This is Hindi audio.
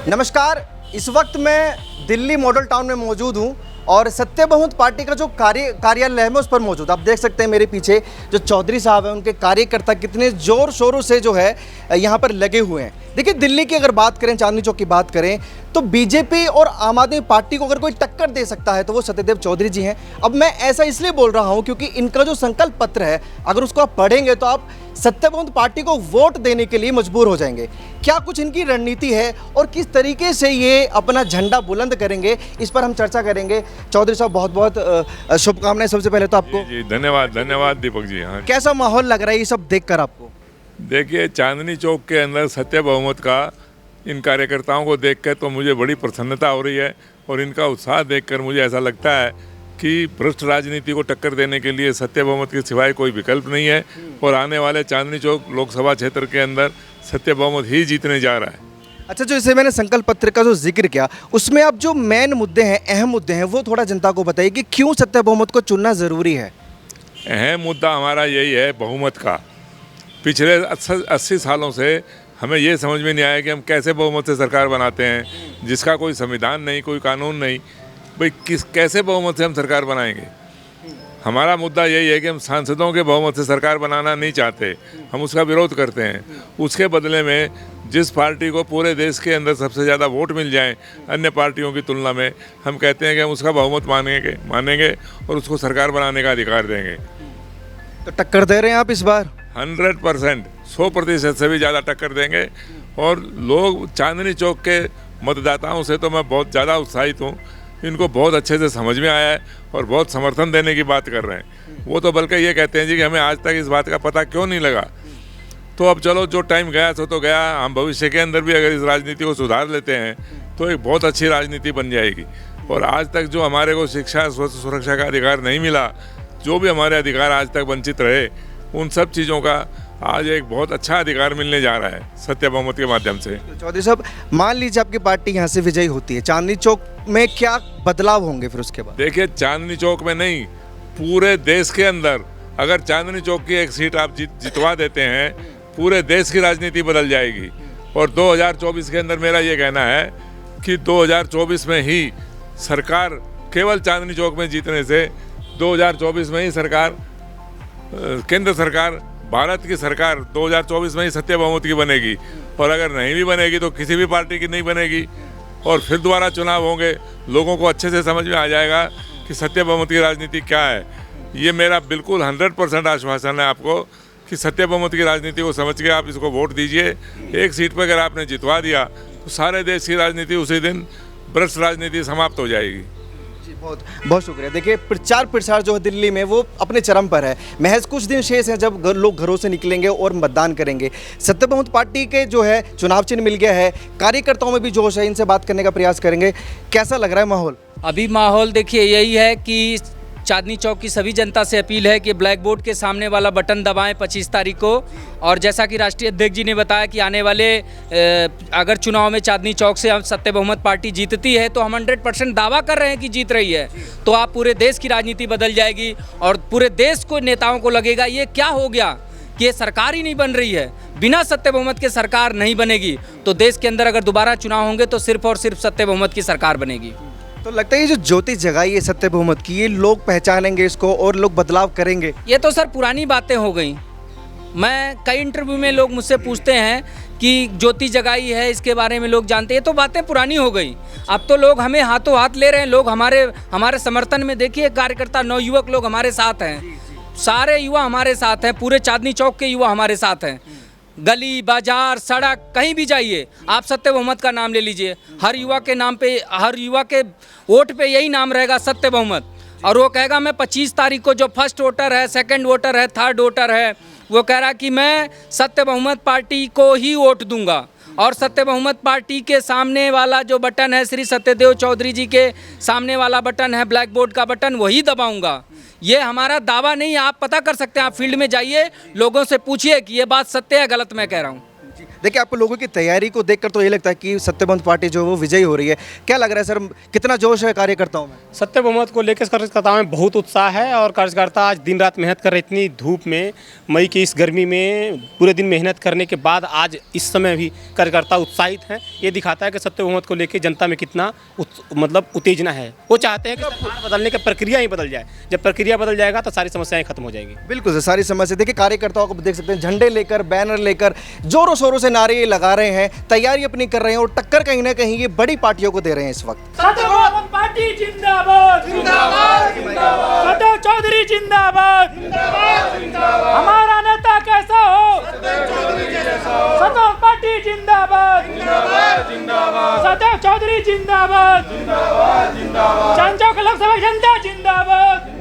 नमस्कार, इस वक्त मैं दिल्ली मॉडल टाउन में मौजूद हूं और सत्य बहुमत पार्टी का जो कार्यालय है मैं उस पर मौजूद। आप देख सकते हैं मेरे पीछे जो चौधरी साहब हैं, उनके कार्यकर्ता कितने जोर शोरों से जो है यहाँ पर लगे हुए हैं। देखिए, दिल्ली की अगर बात करें, चांदनी चौक की बात करें, तो बीजेपी और आम आदमी पार्टी को अगर कोई टक्कर दे सकता है तो वो सत्यदेव चौधरी जी हैं। अब मैं ऐसा इसलिए बोल रहा हूं क्योंकि इनका जो संकल्प पत्र है, अगर उसको आप पढ़ेंगे तो आप सत्य बहुमत पार्टी को वोट देने के लिए मजबूर हो जाएंगे। क्या कुछ इनकी रणनीति है और किस तरीके से ये अपना झंडा बुलंद करेंगे, इस पर हम चर्चा करेंगे। चौधरी साहब, बहुत बहुत शुभकामनाएं सबसे पहले तो आपको। जी, धन्यवाद दीपक जी। हाँ, कैसा माहौल लग रहा है ये सब देखकर आपको? देखिए, चांदनी चौक के अंदर सत्य बहुमत का इन कार्यकर्ताओं को देखकर तो मुझे बड़ी प्रसन्नता हो रही है और इनका उत्साह देखकर मुझे ऐसा लगता है कि भ्रष्ट राजनीति को टक्कर देने के लिए सत्य बहुमत के सिवाय कोई विकल्प नहीं है और आने वाले चांदनी चौक लोकसभा क्षेत्र के अंदर सत्य बहुमत ही जीतने जा रहा है। अच्छा, जो जैसे मैंने संकल्प पत्र का जो जिक्र किया, उसमें आप जो मेन मुद्दे हैं, अहम मुद्दे हैं, वो थोड़ा जनता को बताइए कि क्यों सत्य बहुमत को चुनना ज़रूरी है। अहम मुद्दा हमारा यही है बहुमत का। पिछले 80 सालों से हमें ये समझ में नहीं आया कि हम कैसे बहुमत से सरकार बनाते हैं, जिसका कोई संविधान नहीं, कोई कानून नहीं। भाई कैसे बहुमत से हम सरकार बनाएंगे? हमारा मुद्दा यही है कि हम सांसदों के बहुमत से सरकार बनाना नहीं चाहते, हम उसका विरोध करते हैं। उसके बदले में जिस पार्टी को पूरे देश के अंदर सबसे ज़्यादा वोट मिल जाएं अन्य पार्टियों की तुलना में, हम कहते हैं कि हम उसका बहुमत मानेंगे और उसको सरकार बनाने का अधिकार देंगे। तो टक्कर दे रहे हैं आप इस बार? 100%, 100% से भी ज़्यादा टक्कर देंगे। और लोग चांदनी चौक के मतदाताओं से तो मैं बहुत ज़्यादा उत्साहित हूँ। इनको बहुत अच्छे से समझ में आया है और बहुत समर्थन देने की बात कर रहे हैं। वो तो बल्कि ये कहते हैं जी कि हमें आज तक इस बात का पता क्यों नहीं लगा। तो अब चलो, जो टाइम गया सो तो गया। हम भविष्य के अंदर भी अगर इस राजनीति को सुधार लेते हैं तो एक बहुत अच्छी राजनीति बन जाएगी। और आज तक जो हमारे को शिक्षा, स्वास्थ्य, सुरक्षा का अधिकार नहीं मिला, जो भी हमारे अधिकार आज तक वंचित रहे, उन सब चीज़ों का आज एक बहुत अच्छा अधिकार मिलने जा रहा है सत्य बहुमत के माध्यम से। चौधरी साहब, मान लीजिए आपकी पार्टी यहाँ से विजयी होती है, चांदनी चौक में क्या बदलाव होंगे फिर उसके बाद? देखिए, चांदनी चौक में नहीं, पूरे देश के अंदर अगर चांदनी चौक की एक सीट आप जितवा देते हैं, पूरे देश की राजनीति बदल जाएगी। और 2024 के अंदर मेरा ये कहना है कि 2024 में ही सरकार, केवल चांदनी चौक में जीतने से 2024 में ही सरकार, केंद्र सरकार, भारत की सरकार 2024 में ही सत्य बहुमत की बनेगी। और अगर नहीं भी बनेगी तो किसी भी पार्टी की नहीं बनेगी और फिर दोबारा चुनाव होंगे। लोगों को अच्छे से समझ में आ जाएगा कि सत्य बहुमत की राजनीति क्या है। ये मेरा बिल्कुल 100% आश्वासन है आपको कि सत्य बहुमत की राजनीति को समझ के आप इसको वोट दीजिए। एक सीट पर अगर आपने जितवा दिया तो सारे देश की राजनीति उसी दिन, भ्रष्ट राजनीति समाप्त हो जाएगी। जी, बहुत बहुत शुक्रिया। देखिए, प्रचार प्रसार जो है दिल्ली में वो अपने चरम पर है। महज कुछ दिन शेष हैं जब लोग घरों से निकलेंगे और मतदान करेंगे। सत्य बहुमत पार्टी के जो है चुनाव चिन्ह मिल गया है, कार्यकर्ताओं में भी जोश है, इनसे बात करने का प्रयास करेंगे। कैसा लग रहा है माहौल? अभी माहौल देखिए यही है कि चांदनी चौक की सभी जनता से अपील है कि ब्लैक बोर्ड के सामने वाला बटन दबाएं 25 तारीख को। और जैसा कि राष्ट्रीय अध्यक्ष जी ने बताया कि आने वाले अगर चुनाव में चांदनी चौक से सत्य बहुमत पार्टी जीतती है तो हम 100% दावा कर रहे हैं कि जीत रही है, तो आप पूरे देश की राजनीति बदल जाएगी और पूरे देश को, नेताओं को लगेगा ये क्या हो गया कि ये सरकार ही नहीं बन रही है। बिना सत्य बहुमत के सरकार नहीं बनेगी। तो देश के अंदर अगर दोबारा चुनाव होंगे तो सिर्फ और सिर्फ सत्य बहुमत की सरकार बनेगी। तो लगता है ये जो ज्योति जगाई है सत्य बहुमत की, ये लोग पहचानेंगे इसको और लोग बदलाव करेंगे। ये तो सर पुरानी बातें हो गई। मैं कई इंटरव्यू में लोग मुझससे पूछते हैं कि ज्योति जगाई है, इसके बारे में लोग जानते हैं। ये तो बातें पुरानी हो गई, अब तो लोग हमें हाथों हाथ ले रहे हैं। लोग हमारे समर्थन में देखिए, कार्यकर्ता नवयुवक लोग हमारे साथ हैं, सारे युवा हमारे साथ हैं, पूरे चांदनी चौक के युवा हमारे साथ हैं। गली बाजार सड़क कहीं भी जाइए, आप सत्य बहुमत का नाम ले लीजिए, हर युवा के नाम पे, हर युवा के वोट पे यही नाम रहेगा, सत्य बहुमत। और वो कहेगा मैं 25 तारीख को, जो फर्स्ट वोटर है, सेकंड वोटर है, थर्ड वोटर है, वो कह रहा कि मैं सत्य बहुमत पार्टी को ही वोट दूंगा। और सत्य बहुमत पार्टी के सामने वाला जो बटन है, श्री सत्यदेव चौधरी जी के सामने वाला बटन है, ब्लैक बोर्ड का बटन, वही दबाऊंगा। ये हमारा दावा नहीं है, आप पता कर सकते हैं, आप फील्ड में जाइए, लोगों से पूछिए कि ये बात सत्य है गलत मैं कह रहा हूँ। देखिए, आपको लोगों की तैयारी को देखकर तो ये लगता है कि सत्य बहुमत पार्टी जो है वो विजयी हो रही है। क्या लग रहा है सर, कितना जोश है कार्यकर्ताओं में? सत्य बहुमत को लेकर कार्यकर्ताओं में बहुत उत्साह है और कार्यकर्ता आज दिन रात मेहनत कर रहे। इतनी धूप में, मई की इस गर्मी में पूरे दिन मेहनत करने के बाद आज इस समय भी कार्यकर्ता उत्साहित हैं। ये दिखाता है कि सत्य बहुमत को लेकर जनता में कितना मतलब उत्तेजना है। वो चाहते हैं कि सरकार बदलने की प्रक्रिया ही बदल जाए। जब प्रक्रिया बदल जाएगा तो सारी समस्याएं खत्म हो जाएगी। बिल्कुल सर, सारी समस्या। देखिए, कार्यकर्ताओं को देख सकते हैं, झंडे लेकर, बैनर लेकर जोरों शोरों से नारे ये लगा रहे हैं, तैयारी अपनी कर रहे हैं और टक्कर कहीं ना कहीं ये बड़ी पार्टियों को दे रहे हैं इस वक्त। सत्य बहुमत पार्टी जिंदाबाद, जिंदाबाद, जिंदाबाद। सत्य चौधरी जिंदाबाद, जिंदाबाद, जिंदाबाद। हमारा नेता कैसा हो, सत्य चौधरी जैसा हो। सत्य पार्टी जिंदाबाद, जिंदाबाद, जिंदाबाद। सत्य चौधरी जिंदाबाद, जिंदाबाद, जिंदाबाद। चांद चौक लोकसभा जनता जिंदाबाद।